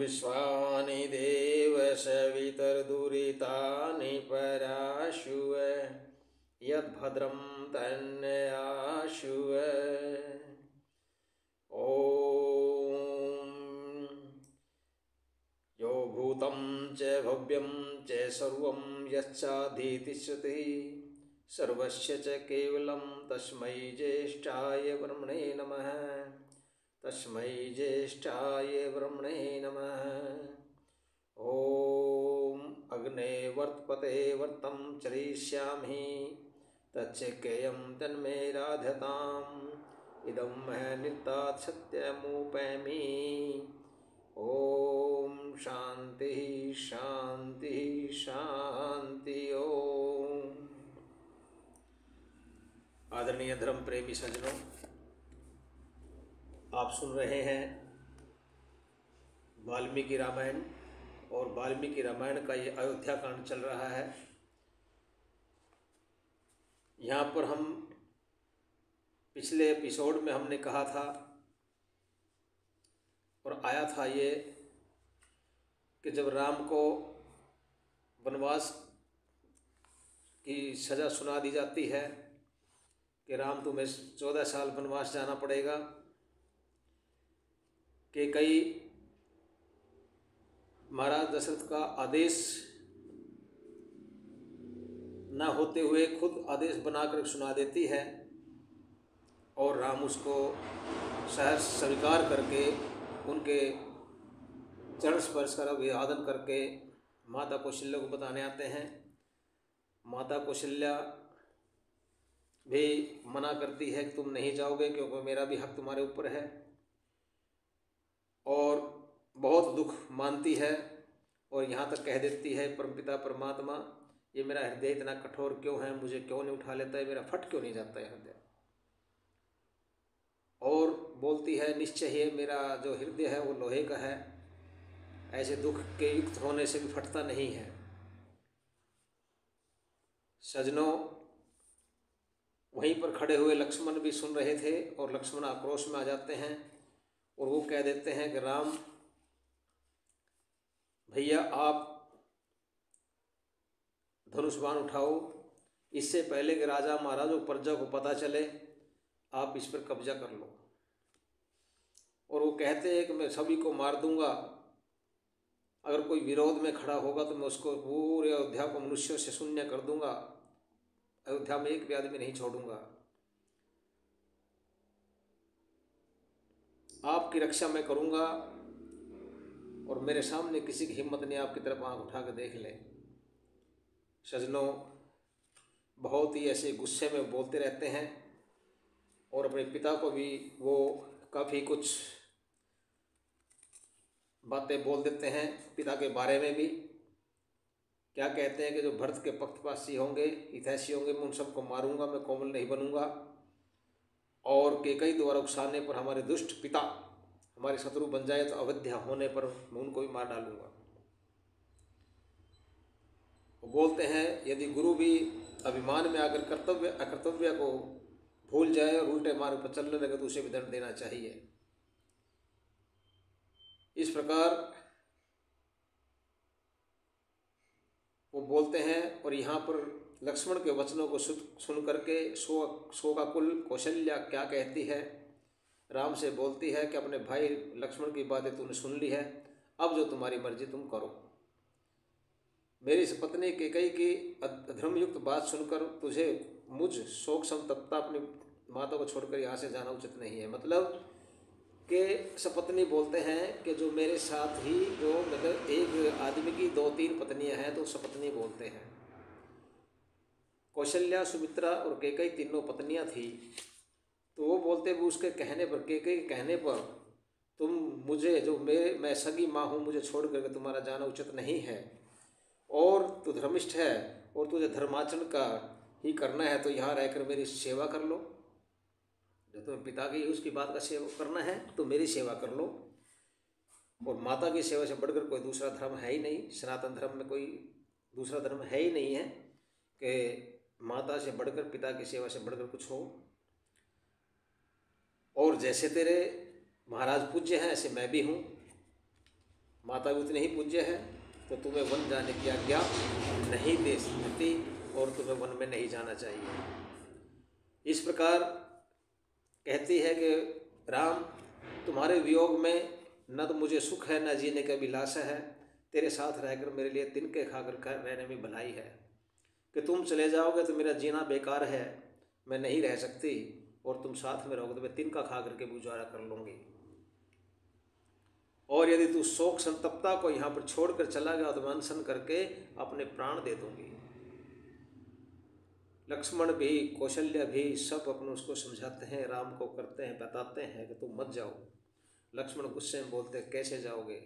विश्वानि देव सवितर्दुरितानि पराशुव यद्भद्रं तन्नयाशुव। ॐ यो भूतं च भव्यं च सर्वं यच्चाधीति श्रुतिः सर्वस्य च केवलं तस्मै ज्येष्ठाय ब्रह्मणे नमः। तस्मै ज्येष्ठाय ब्रह्मणे नमः। ॐ अग्ने वर्तपते वर्तं चरिष्यामि तच्चकेयं तन्मे राध्यताम् इदं महनिर्तात् सत्यमुपैमि। ॐ शांति शांति शांति। ओम। आदरणीय धर्म प्रेमी सज्जनों, आप सुन रहे हैं वाल्मीकि रामायण, और वाल्मीकि रामायण का ये अयोध्या कांड चल रहा है। यहाँ पर हम पिछले एपिसोड में हमने कहा था और आया था ये कि जब राम को वनवास की सज़ा सुना दी जाती है कि राम तुम्हें 14 साल वनवास जाना पड़ेगा, कि कई महाराज दशरथ का आदेश न होते हुए खुद आदेश बनाकर सुना देती है, और राम उसको सहर्ष स्वीकार करके उनके चरण स्पर्श कर अभिवादन करके माता कौशल्या को बताने आते हैं। माता कौशल्या भी मना करती है कि तुम नहीं जाओगे, क्योंकि मेरा भी हक तुम्हारे ऊपर है, और बहुत दुख मानती है। और यहाँ तक कह देती है, परमपिता परमात्मा, ये मेरा हृदय इतना कठोर क्यों है, मुझे क्यों नहीं उठा लेता है, मेरा फट क्यों नहीं जाता है हृदय। और बोलती है, निश्चय ही मेरा जो हृदय है वो लोहे का है, ऐसे दुख के युक्त होने से भी फटता नहीं है। सजनों, वहीं पर खड़े हुए लक्ष्मण भी सुन रहे थे, और लक्ष्मण आक्रोश में आ जाते हैं और वो कह देते हैं कि राम भैया, आप धनुष बाण उठाओ, इससे पहले कि राजा महाराज और प्रजा को पता चले, आप इस पर कब्जा कर लो। और वो कहते हैं कि मैं सभी को मार दूंगा, अगर कोई विरोध में खड़ा होगा तो मैं उसको पूरे अयोध्या को मनुष्यों से शून्य कर दूंगा, अयोध्या में एक भी आदमी नहीं छोड़ूंगा। आपकी रक्षा मैं करूंगा, और मेरे सामने किसी की हिम्मत नहीं आपकी तरफ आंख उठा कर देख ले। सजनों, बहुत ही ऐसे गुस्से में बोलते रहते हैं, और अपने पिता को भी वो काफ़ी कुछ बातें बोल देते हैं पिता के बारे में भी। क्या कहते हैं कि जो भरत के पक्षपाती होंगे, हितैषी होंगे, मैं उन सबको मारूंगा, मैं कोमल नहीं बनूंगा, और कैकेयी द्वारा उकसाने पर हमारे दुष्ट पिता हमारे शत्रु बन जाए तो अवध्या होने पर मैं उनको भी मार डालूंगा। वो बोलते हैं, यदि गुरु भी अभिमान में आकर कर्तव्य अकर्तव्य को भूल जाए और उल्टे मार्ग पर चलने लगे तो उसे भी दंड देना चाहिए। इस प्रकार वो बोलते हैं, और यहाँ पर लक्ष्मण के वचनों को सुन करके सो का कुल कौशल्या क्या कहती है, राम से बोलती है कि अपने भाई लक्ष्मण की बातें तूने सुन ली है, अब जो तुम्हारी मर्जी तुम करो। मेरी पत्नी कैकेयी की अधर्मयुक्त बात सुनकर तुझे मुझ शोक संतप्ता अपनी माता को छोड़कर यहाँ से जाना उचित नहीं है। मतलब कि सपत्नी बोलते हैं कि जो मेरे साथ ही जो मतलब एक आदमी की 2-3 पत्नियां हैं तो सपत्नी बोलते हैं। कौशल्या, सुमित्रा और कैकेयी तीनों पत्नियां थी, तो वो बोलते भी उसके कहने पर, कैकेयी के कहने पर, तुम मुझे जो मैं सगी माँ हूँ, मुझे छोड़ करके तुम्हारा जाना उचित नहीं है, और तू धर्मिष्ठ है और तुझे धर्माचरण का ही करना है, तो यहाँ रहकर मेरी सेवा कर लो। जो तुम्हें पिता की उसकी बात का सेवा करना है तो मेरी सेवा कर लो, और माता की सेवा से बढ़कर कोई दूसरा धर्म है ही नहीं। सनातन धर्म में कोई दूसरा धर्म है ही नहीं है कि माता से बढ़कर, पिता की सेवा से बढ़कर कुछ हो। और जैसे तेरे महाराज पूज्य हैं ऐसे मैं भी हूँ, माता भी उतनी ही पूज्य है, तो तुम्हें वन जाने की आज्ञा नहीं दे सकती और तुम्हें वन में नहीं जाना चाहिए। इस प्रकार कहती है कि राम, तुम्हारे वियोग में न तो मुझे सुख है न जीने का अभिलाषा है। तेरे साथ रहकर मेरे लिए तिनके खाकर रहने में भलाई है। कि तुम चले जाओगे तो मेरा जीना बेकार है, मैं नहीं रह सकती, और तुम साथ में रहोगे तो मैं तिनका खा करके गुजारा कर लूँगी। और यदि तू शोक संतप्ता को यहाँ पर छोड़कर चला गया तो मैं अनशन करके अपने प्राण दे दूंगी। लक्ष्मण भी कौशल्य भी सब अपने उसको समझाते हैं, राम को करते हैं, बताते हैं कि तुम मत जाओ। लक्ष्मण गुस्से में बोलते हैं, कैसे जाओगे?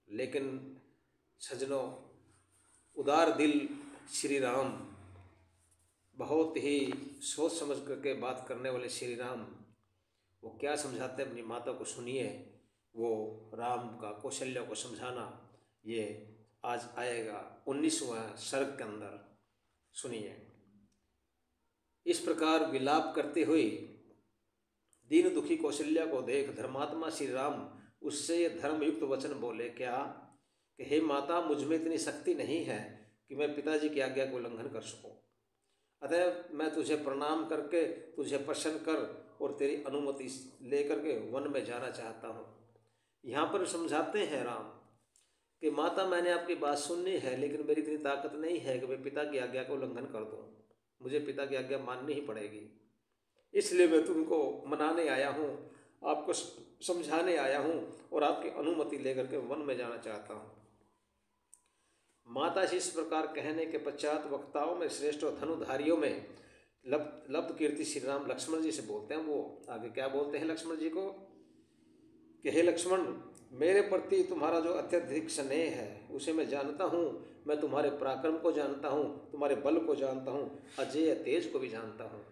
लेकिन सज्जनों, उदार दिल श्री राम, बहुत ही सोच समझ करके बात करने वाले श्री राम, वो क्या समझाते हैं अपनी माता को सुनिए। वो राम का कौशल्य को समझाना ये आज आएगा 19वां सर्ग के अंदर, सुनिए। इस प्रकार विलाप करते हुए दीन दुखी कौशल्या को देख धर्मात्मा श्री राम उससे ये धर्मयुक्त वचन बोले, क्या कि हे माता, मुझ में इतनी शक्ति नहीं है कि मैं पिताजी की आज्ञा को उल्लंघन कर सकूं। अतः मैं तुझे प्रणाम करके तुझे प्रसन्न कर और तेरी अनुमति लेकर के वन में जाना चाहता हूँ। यहाँ पर समझाते हैं राम कि माता, मैंने आपकी बात सुननी है, लेकिन मेरी इतनी ताकत नहीं है कि मैं पिता की आज्ञा को उल्लंघन कर दूँ। मुझे पिता की आज्ञा माननी ही पड़ेगी। इसलिए मैं तुमको मनाने आया हूँ, आपको समझाने आया हूँ और आपकी अनुमति लेकर के वन में जाना चाहता हूँ। माता से इस प्रकार कहने के पश्चात वक्ताओं में श्रेष्ठ और धनुधारियों में लब्ध कीर्ति श्री राम लक्ष्मण जी से बोलते हैं। वो आगे क्या बोलते हैं लक्ष्मण जी को कि हे लक्ष्मण, मेरे प्रति तुम्हारा जो अत्यधिक स्नेह है उसे मैं जानता हूँ। मैं तुम्हारे पराक्रम को जानता हूँ, तुम्हारे बल को जानता हूँ, अजय तेज को भी जानता हूँ।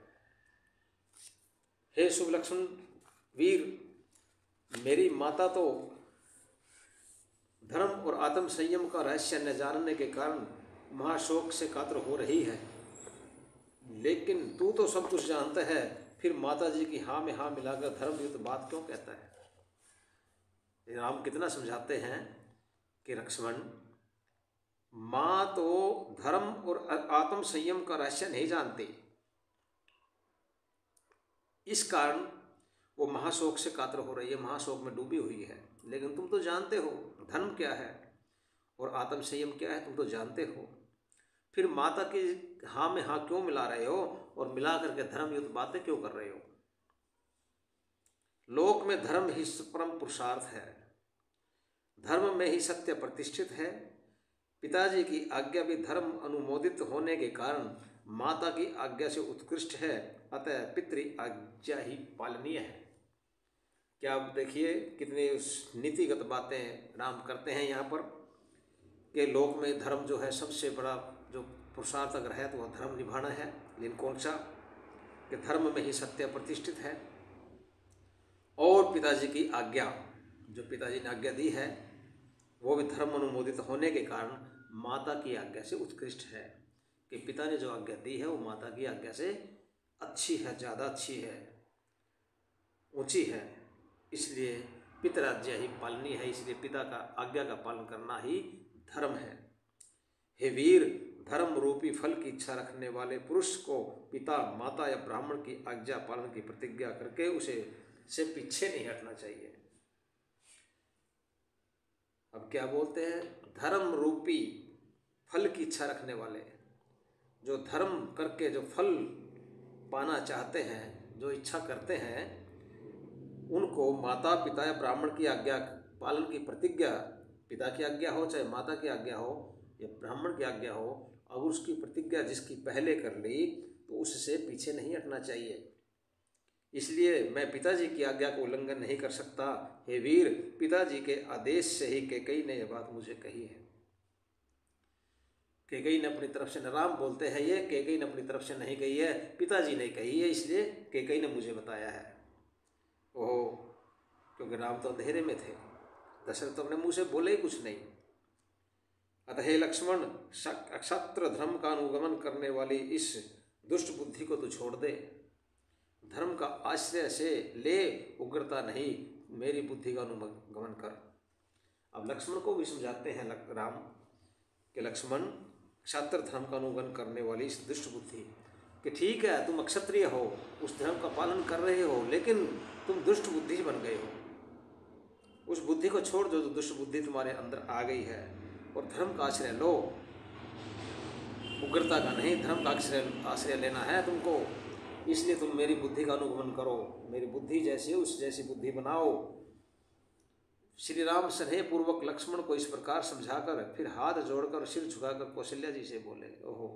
हे शुभ लक्ष्मण वीर, मेरी माता तो धर्म और आत्म संयम का रहस्य न जानने के कारण महाशोक से कातर हो रही है, लेकिन तू तो सब कुछ जानता है, फिर माता जी की हाँ में हाँ मिलाकर धर्मयुक्त बात क्यों कहता है? राम कितना समझाते हैं कि लक्ष्मण, माँ तो धर्म और आत्म संयम का रहस्य नहीं जानती, इस कारण वो महाशोक से कातर हो रही है, महाशोक में डूबी हुई है। लेकिन तुम तो जानते हो धर्म क्या है और आत्म संयम क्या है, तुम तो जानते हो, फिर माता की हाँ में हाँ क्यों मिला रहे हो और मिला करके धर्मयुक्त बातें क्यों कर रहे हो? लोक में धर्म ही परम पुरुषार्थ है, धर्म में ही सत्य प्रतिष्ठित है। पिताजी की आज्ञा भी धर्म अनुमोदित होने के कारण माता की आज्ञा से उत्कृष्ट है, अतः पितृ आज्ञा ही पालनीय है। क्या आप देखिए कितनी नीतिगत बातें राम करते हैं यहाँ पर कि लोक में धर्म जो है सबसे बड़ा जो पुरुषार्थ अगर है तो वह धर्म निभाना है, लेकिन कौन सा? कि धर्म में ही सत्य प्रतिष्ठित है। और पिताजी की आज्ञा, जो पिताजी ने आज्ञा दी है वो भी धर्म अनुमोदित होने के कारण माता की आज्ञा से उत्कृष्ट है। कि पिता ने जो आज्ञा दी है वो माता की आज्ञा से अच्छी है, ज़्यादा अच्छी है, ऊंची है, इसलिए पितराज्ञा ही पालनी है, इसलिए पिता का आज्ञा का पालन करना ही धर्म है। हे वीर, धर्म रूपी फल की इच्छा रखने वाले पुरुष को पिता, माता या ब्राह्मण की आज्ञा पालन की प्रतिज्ञा करके उसे से पीछे नहीं हटना चाहिए। अब क्या बोलते हैं? धर्म रूपी फल की इच्छा रखने वाले, जो धर्म करके जो फल पाना चाहते हैं, जो इच्छा करते हैं, उनको माता पिता या ब्राह्मण की आज्ञा पालन की प्रतिज्ञा, पिता की आज्ञा हो चाहे माता की आज्ञा हो या ब्राह्मण की आज्ञा हो, अगर उसकी प्रतिज्ञा जिसकी पहले कर ली तो उससे पीछे नहीं हटना चाहिए। इसलिए मैं पिताजी की आज्ञा को उल्लंघन नहीं कर सकता। हे वीर, पिताजी के आदेश से ही कैकेयी ने यह बात मुझे कही है। कैकेयी ने अपनी तरफ से, न राम बोलते हैं ये, कैकेयी ने अपनी तरफ से नहीं कही है, पिताजी ने कही है, इसलिए कैकेयी ने मुझे बताया है। ओहो, क्योंकि राम तो अंधेरे में थे, दशरथ तो अपने मुँह से बोले ही कुछ नहीं। अतः हे लक्ष्मण, क्षत्र धर्म का अनुगमन करने वाली इस दुष्ट बुद्धि को तू छोड़ दे, धर्म का आश्रय से ले, उग्रता नहीं, मेरी बुद्धि का अनुगमन कर। अब लक्ष्मण को भी समझाते हैं राम कि लक्ष्मण, क्षात्र धर्म का अनुगमन करने वाली इस दुष्ट बुद्धि कि ठीक है तुम अक्षत्रिय हो, उस धर्म का पालन कर रहे हो, लेकिन तुम दुष्ट बुद्धि बन गए हो। उस बुद्धि को छोड़ दो जो दुष्ट बुद्धि तुम्हारे अंदर आ गई है, और धर्म का आश्रय लो। उग्रता का नहीं, धर्म का आश्रय लेना है तुमको। इसलिए तुम मेरी बुद्धि का अनुगमन करो, मेरी बुद्धि जैसी उस जैसी बुद्धि बनाओ। श्री राम स्नेह पूर्वक लक्ष्मण को इस प्रकार समझाकर फिर हाथ जोड़कर सिर झुकाकर कौशल्या जी से बोले। ओहो,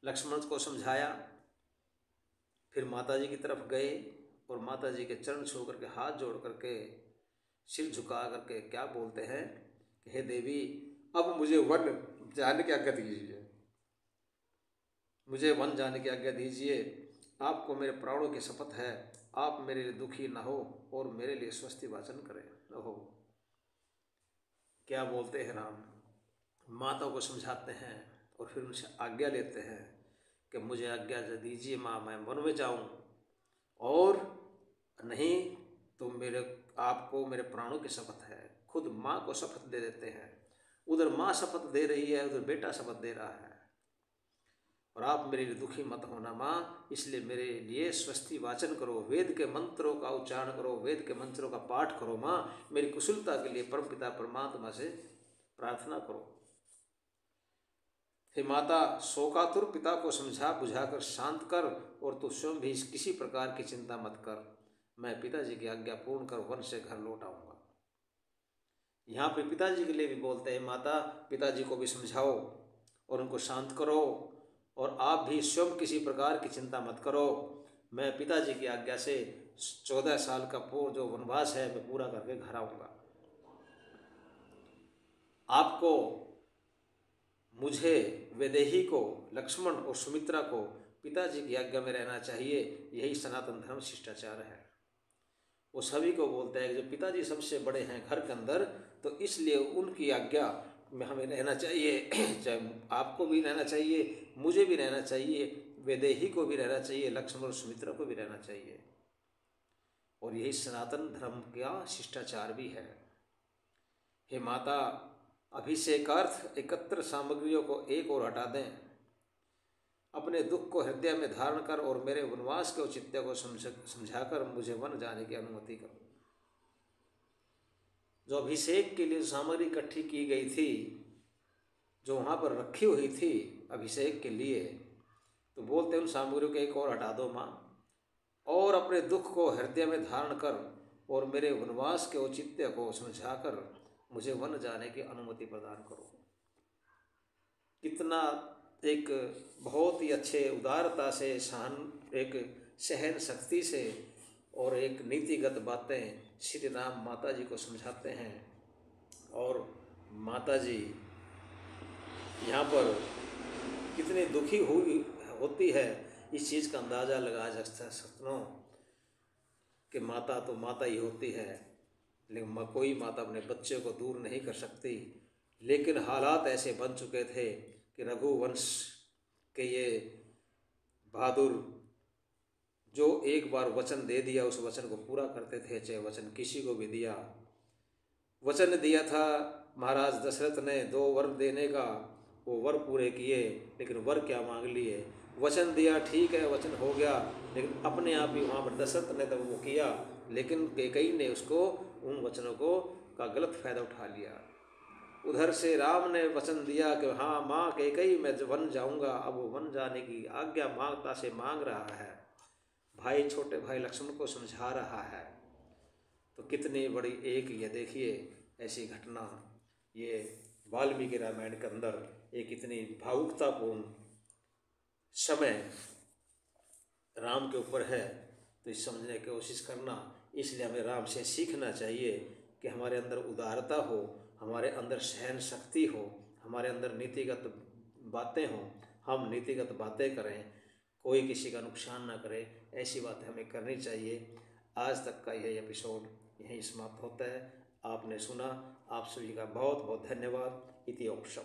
लक्ष्मण को समझाया, फिर माता जी की तरफ गए और माता जी के चरण छू करके हाथ जोड़ करके सिर झुका करके क्या बोलते हैं कि हे देवी, अब मुझे वन जाने की आज्ञा दीजिए, मुझे वन जाने की आज्ञा दीजिए। आपको मेरे प्राणों की शपथ है, आप मेरे लिए दुखी ना हो और मेरे लिए स्वस्ति वाचन करें। ओहो, क्या बोलते हैं राम, माता को समझाते हैं और फिर उनसे आज्ञा लेते हैं कि मुझे आज्ञा दीजिए माँ, मैं वन में जाऊँ, और नहीं तो आपको मेरे प्राणों की शपथ है। खुद माँ को शपथ दे देते हैं। उधर माँ शपथ दे रही है, उधर बेटा शपथ दे रहा है, और आप मेरे लिए दुखी मत होना माँ, इसलिए मेरे लिए स्वस्ति वाचन करो, वेद के मंत्रों का उच्चारण करो, वेद के मंत्रों का पाठ करो माँ, मेरी कुशलता के लिए परमपिता परमात्मा से प्रार्थना करो। हे माता, शोकातुर पिता को समझा बुझाकर शांत कर, और तू स्वयं भी किसी प्रकार की चिंता मत कर, मैं पिताजी की आज्ञा पूर्ण कर वन से घर लौट आऊँगा। यहाँ पे पिताजी के लिए भी बोलते हैं, माता पिताजी को भी समझाओ और उनको शांत करो, और आप भी स्वयं किसी प्रकार की चिंता मत करो, मैं पिताजी की आज्ञा से 14 साल का जो वनवास है मैं पूरा करके घर आऊँगा। आपको, मुझे, वैदेही को, लक्ष्मण और सुमित्रा को पिताजी की आज्ञा में रहना चाहिए, यही सनातन धर्म शिष्टाचार है। वो सभी को बोलते हैं कि जो पिताजी सबसे बड़े हैं घर के अंदर, तो इसलिए उनकी आज्ञा में हमें रहना चाहिए। चाहे आपको भी रहना चाहिए, मुझे भी रहना चाहिए, वैदेही को भी रहना चाहिए, लक्ष्मण और सुमित्रा को भी रहना चाहिए, और यही सनातन धर्म का शिष्टाचार भी है। हे माता, अभिषेकार्थ एकत्र सामग्रियों को एक ओर हटा दें, अपने दुख को हृदय में धारण कर और मेरे वनवास के औचित्य को समझाकर मुझे वन जाने की अनुमति करो। जो अभिषेक के लिए सामग्री इकट्ठी की गई थी, जो वहाँ पर रखी हुई थी अभिषेक के लिए, तो बोलते उन सामग्रियों को एक और हटा दो माँ, और अपने दुख को हृदय में धारण कर और मेरे वनवास के औचित्य को समझाकर मुझे वन जाने की अनुमति प्रदान करो। कितना एक बहुत ही अच्छे उदारता से, एक सहन शक्ति से और एक नीतिगत बातें श्री राम माता जी को समझाते हैं, और माता जी यहाँ पर कितनी दुखी होती है इस चीज़ का अंदाज़ा लगा सकते हो कि माता तो माता ही होती है, लेकिन कोई माता अपने बच्चे को दूर नहीं कर सकती। लेकिन हालात ऐसे बन चुके थे कि रघुवंश के ये बहादुर जो एक बार वचन दे दिया उस वचन को पूरा करते थे, चाहे वचन किसी को भी दिया। वचन दिया था महाराज दशरथ ने 2 वर देने का, वो वर पूरे किए, लेकिन वर क्या मांग लिए। वचन दिया ठीक है, वचन हो गया, लेकिन अपने आप ही वहाँ पर दशरथ ने तो वो किया, लेकिन कैकेयी ने उसको उन वचनों को का गलत फायदा उठा लिया। उधर से राम ने वचन दिया कि हाँ माँ कैकेयी मैं वन जाऊँगा, अब वो वन जाने की आज्ञा माता से मांग रहा है, भाई छोटे भाई लक्ष्मण को समझा रहा है। तो कितनी बड़ी एक ये देखिए ऐसी घटना, ये वाल्मीकि रामायण के अंदर एक इतनी भावुकतापूर्ण समय राम के ऊपर है, तो इस समझने की कोशिश करना। इसलिए हमें राम से सीखना चाहिए कि हमारे अंदर उदारता हो, हमारे अंदर सहन शक्ति हो, हमारे अंदर नीतिगत बातें हों, हम नीतिगत बातें करें, कोई किसी का नुकसान ना करे, ऐसी बातें हमें करनी चाहिए। आज तक का यह एपिसोड यहीं समाप्त होता है। आपने सुना, आप सभी का बहुत बहुत धन्यवाद। इति औक्षम।